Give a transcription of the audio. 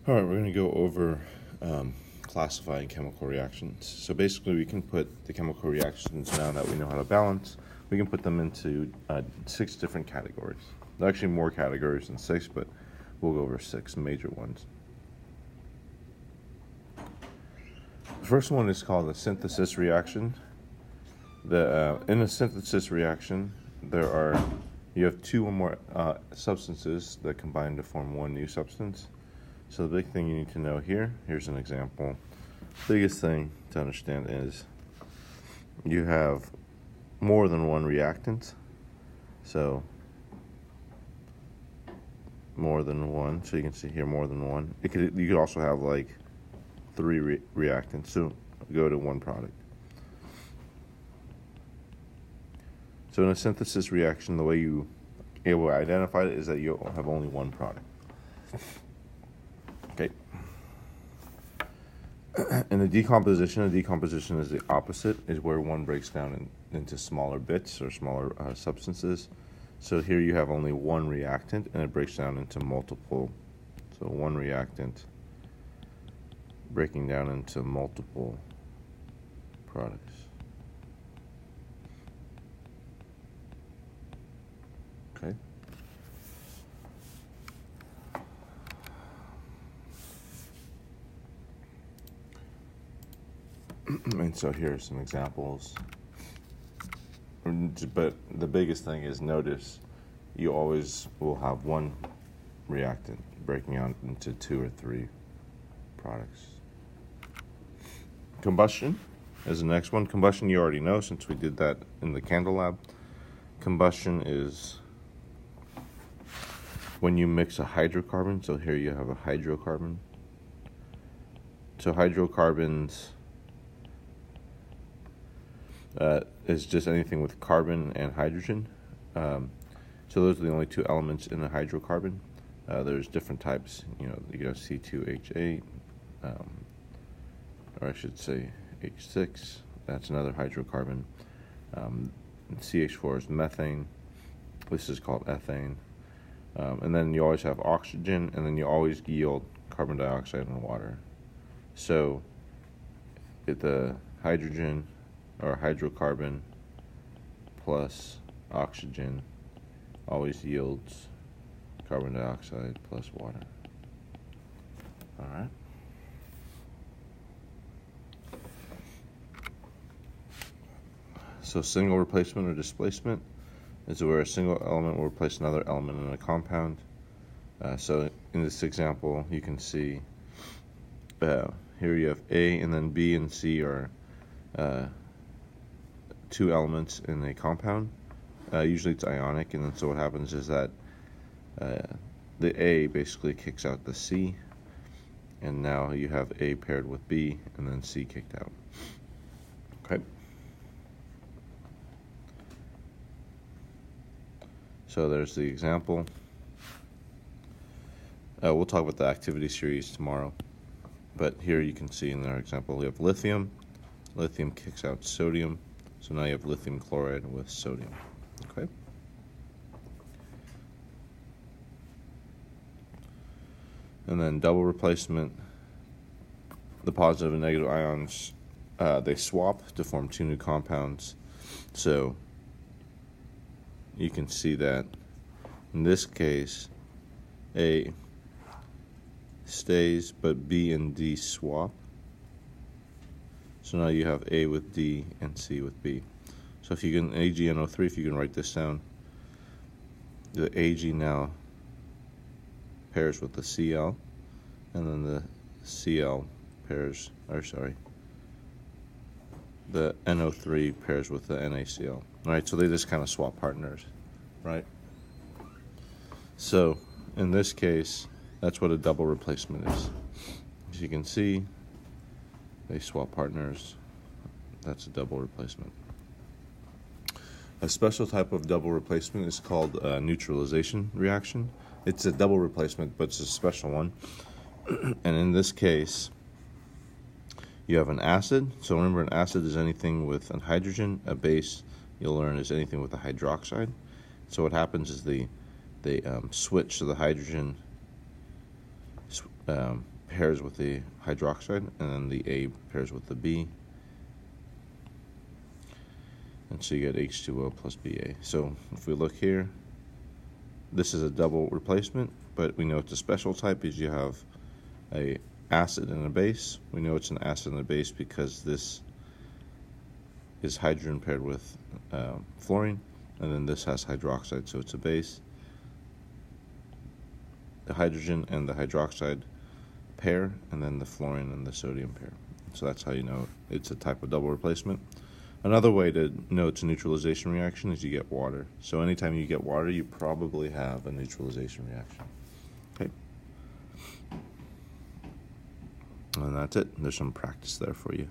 All right, we're going to go over classifying chemical reactions. So basically, we can put the chemical reactions, now that we know how to balance, we can put them into 6 different categories. There are actually more categories than 6, but we'll go over 6 major ones. The first one is called a synthesis reaction. In a synthesis reaction, you have 2 or more substances that combine to form one new substance. So the big thing you need to know here's an example. The biggest thing to understand is you have more than one reactant. So more than one. So you can see here more than one. You could also have like 3 reactants. So go to one product. So in a synthesis reaction, the way you will identify it is that you have only one product. Okay. In the decomposition is the opposite, is where one breaks down into smaller bits or smaller substances. So here you have only one reactant, and it breaks down into multiple. So one reactant breaking down into multiple products. Okay. And so here are some examples. But the biggest thing is, notice you always will have one reactant breaking out into 2 or 3 products. Combustion is the next one. Combustion you already know, since we did that in the candle lab. Combustion is when you mix a hydrocarbon. So here you have a hydrocarbon. So hydrocarbons is just anything with carbon and hydrogen. So those are the only 2 elements in a hydrocarbon. There's different types. You have C2H8, or I should say H6. That's another hydrocarbon. CH4 is methane. This is called ethane. And then you always have oxygen, and then you always yield carbon dioxide and water. So the hydrogen or hydrocarbon plus oxygen always yields carbon dioxide plus water. All right. So single replacement or displacement is where a single element will replace another element in a compound. So in this example, you can see here you have A, and then B and C are 2 elements in a compound. Usually it's ionic, and then so what happens is that the A basically kicks out the C, and now you have A paired with B, and then C kicked out. Okay. So there's the example. We'll talk about the activity series tomorrow. But here you can see in our example we have lithium. Lithium kicks out sodium. So now you have lithium chloride with sodium. Okay. And then double replacement. The positive and negative ions, they swap to form 2 new compounds. So you can see that in this case, A stays, but B and D swap. So now you have A with D and C with B. So if you can, AgNO3, if you can write this down, the Ag now pairs with the Cl, and then the Cl pairs, the NO3 pairs with the NaCl. Alright, so they just kind of swap partners, right? So in this case, that's what a double replacement is. As you can see, they swap partners. That's a double replacement. A special type of double replacement is called a neutralization reaction. It's a double replacement, but it's a special one. And in this case, you have an acid. So remember, an acid is anything with a hydrogen. A base, you'll learn, is anything with a hydroxide. So what happens is they switch to the hydrogen pairs with the hydroxide, and then the A pairs with the B. And so you get H2O plus Ba. So if we look here, this is a double replacement, but we know it's a special type because you have a acid and a base. We know it's an acid and a base because this is hydrogen paired with fluorine, and then this has hydroxide, so it's a base. The hydrogen and the hydroxide pair, and then the fluorine and the sodium pair. So that's how you know it's a type of double replacement. Another way to know it's a neutralization reaction is you get water. So anytime you get water, you probably have a neutralization reaction. Okay. And that's it. There's some practice there for you.